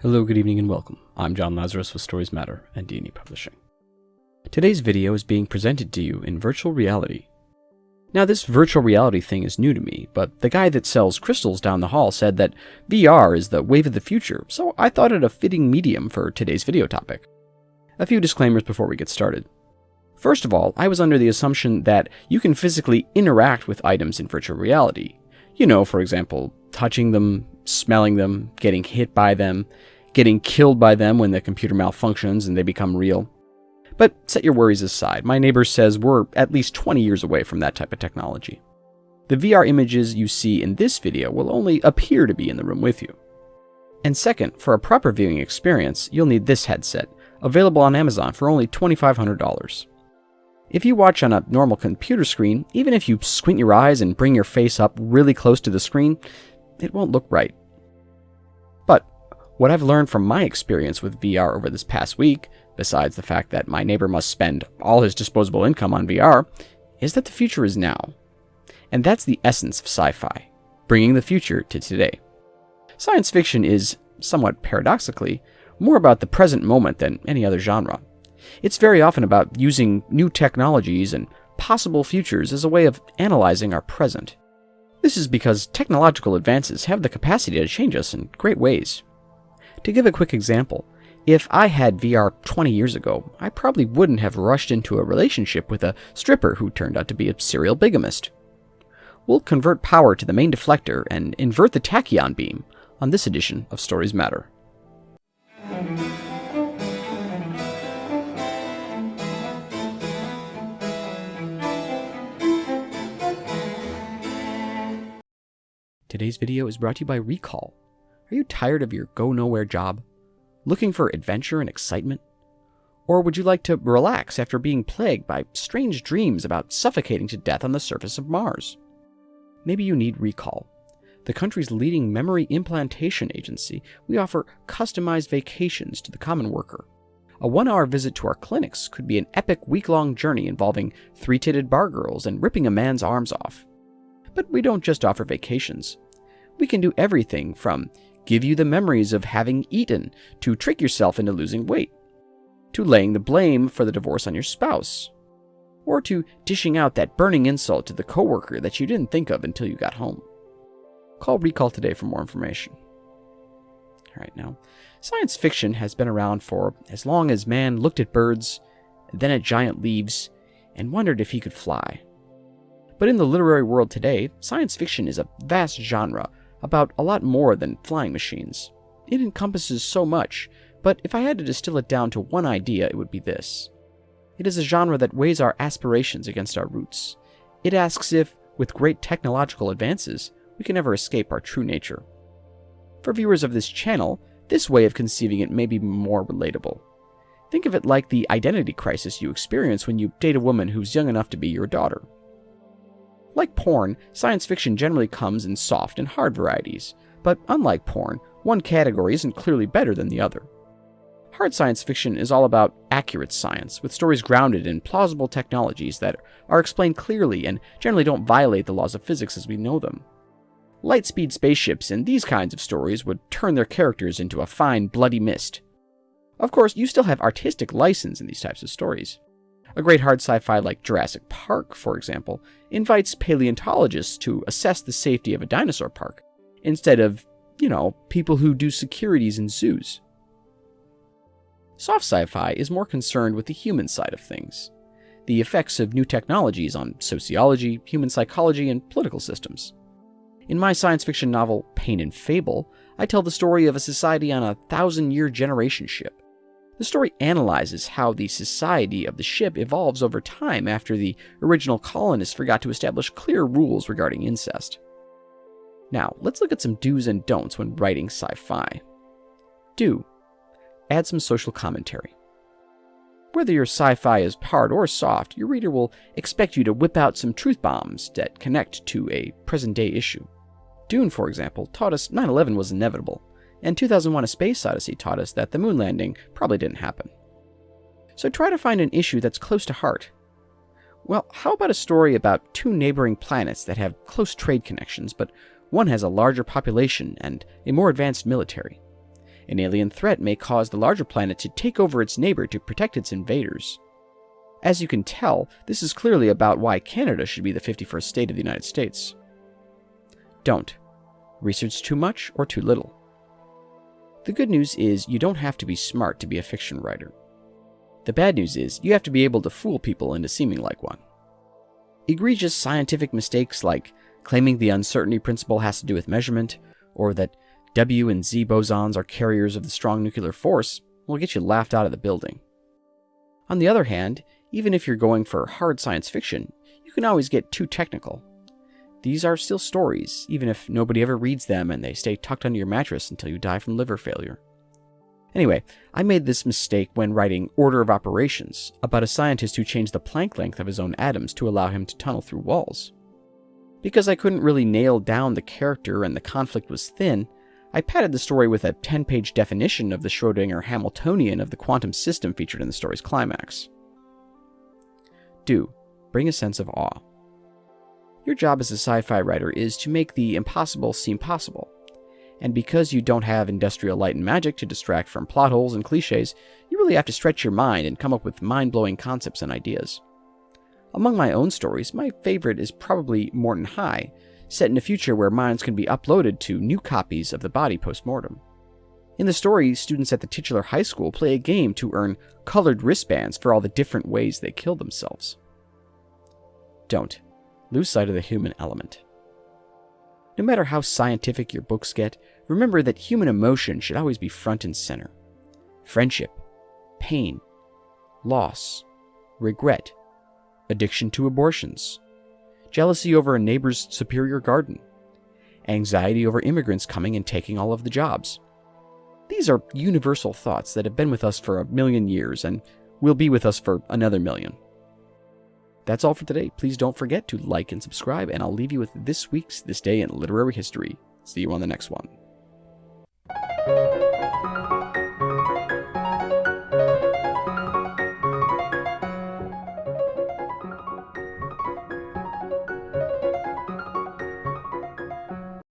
Hello, good evening, and welcome. I'm John Lazarus with Stories Matter and D&E Publishing. Today's video is being presented to you in virtual reality. Now, this virtual reality thing is new to me, but the guy that sells crystals down the hall said that VR is the wave of the future, so I thought it a fitting medium for today's video topic. A few disclaimers before we get started. First of all, I was under the assumption that you can physically interact with items in virtual reality. You know, for example, touching them, smelling them, getting hit by them, getting killed by them when the computer malfunctions and they become real. But set your worries aside. My neighbor says we're at least 20 years away from that type of technology. The VR images you see in this video will only appear to be in the room with you. And second, for a proper viewing experience, you'll need this headset, available on Amazon for only $2,500. If you watch on a normal computer screen, even if you squint your eyes and bring your face up really close to the screen, it won't look right. But what I've learned from my experience with VR over this past week, besides the fact that my neighbor must spend all his disposable income on VR, is that the future is now. And that's the essence of sci-fi, bringing the future to today. Science fiction is, somewhat paradoxically, more about the present moment than any other genre. It's very often about using new technologies and possible futures as a way of analyzing our present. This is because technological advances have the capacity to change us in great ways. To give a quick example, if I had VR 20 years ago, I probably wouldn't have rushed into a relationship with a stripper who turned out to be a serial bigamist. We'll convert power to the main deflector and invert the tachyon beam on this edition of Stories Matter. Today's video is brought to you by Recall. Are you tired of your go-nowhere job? Looking for adventure and excitement? Or would you like to relax after being plagued by strange dreams about suffocating to death on the surface of Mars? Maybe you need Recall. The country's leading memory implantation agency, we offer customized vacations to the common worker. A 1-hour visit to our clinics could be an epic week-long journey involving 3-titted bar girls and ripping a man's arms off. But we don't just offer vacations. We can do everything from give you the memories of having eaten, to trick yourself into losing weight, to laying the blame for the divorce on your spouse, or to dishing out that burning insult to the coworker that you didn't think of until you got home. Call Recall today for more information. All right, now, science fiction has been around for as long as man looked at birds, then at giant leaves, and wondered if he could fly. But in the literary world today, science fiction is a vast genre about a lot more than flying machines. It encompasses so much, but if I had to distill it down to one idea, it would be this. It is a genre that weighs our aspirations against our roots. It asks if, with great technological advances, we can ever escape our true nature. For viewers of this channel, this way of conceiving it may be more relatable. Think of it like the identity crisis you experience when you date a woman who's young enough to be your daughter. Like porn, science fiction generally comes in soft and hard varieties, but unlike porn, one category isn't clearly better than the other. Hard science fiction is all about accurate science, with stories grounded in plausible technologies that are explained clearly and generally don't violate the laws of physics as we know them. Light-speed spaceships in these kinds of stories would turn their characters into a fine, bloody mist. Of course, you still have artistic license in these types of stories. A great hard sci-fi like Jurassic Park, for example, invites paleontologists to assess the safety of a dinosaur park, instead of, people who do securities in zoos. Soft sci-fi is more concerned with the human side of things, the effects of new technologies on sociology, human psychology, and political systems. In my science fiction novel, Pain and Fable, I tell the story of a society on a 1,000-year generation ship. The story analyzes how the society of the ship evolves over time after the original colonists forgot to establish clear rules regarding incest. Now, let's look at some do's and don'ts when writing sci-fi. Do: add some social commentary. Whether your sci-fi is hard or soft, your reader will expect you to whip out some truth bombs that connect to a present-day issue. Dune, for example, taught us 9/11 was inevitable, and 2001: A Space Odyssey taught us that the moon landing probably didn't happen. So try to find an issue that's close to heart. Well, how about a story about two neighboring planets that have close trade connections, but one has a larger population and a more advanced military? An alien threat may cause the larger planet to take over its neighbor to protect its invaders. As you can tell, this is clearly about why Canada should be the 51st state of the United States. Don't research too much or too little. The good news is you don't have to be smart to be a fiction writer. The bad news is you have to be able to fool people into seeming like one. Egregious scientific mistakes like claiming the uncertainty principle has to do with measurement, or that W and Z bosons are carriers of the strong nuclear force, will get you laughed out of the building. On the other hand, even if you're going for hard science fiction, you can always get too technical. These are still stories, even if nobody ever reads them and they stay tucked under your mattress until you die from liver failure. Anyway, I made this mistake when writing Order of Operations, about a scientist who changed the Planck length of his own atoms to allow him to tunnel through walls. Because I couldn't really nail down the character and the conflict was thin, I padded the story with a 10-page definition of the Schrodinger Hamiltonian of the quantum system featured in the story's climax. Do bring a sense of awe. Your job as a sci-fi writer is to make the impossible seem possible. And because you don't have industrial light and magic to distract from plot holes and cliches, you really have to stretch your mind and come up with mind-blowing concepts and ideas. Among my own stories, my favorite is probably Morton High, set in a future where minds can be uploaded to new copies of the body post-mortem. In the story, students at the titular high school play a game to earn colored wristbands for all the different ways they kill themselves. Don't lose sight of the human element. No matter how scientific your books get, remember that human emotion should always be front and center. Friendship, pain, loss, regret, addiction to abortions, jealousy over a neighbor's superior garden, anxiety over immigrants coming and taking all of the jobs. These are universal thoughts that have been with us for 1,000,000 years and will be with us for another 1,000,000. That's all for today. Please don't forget to like and subscribe, and I'll leave you with this week's This Day in Literary History. See you on the next one.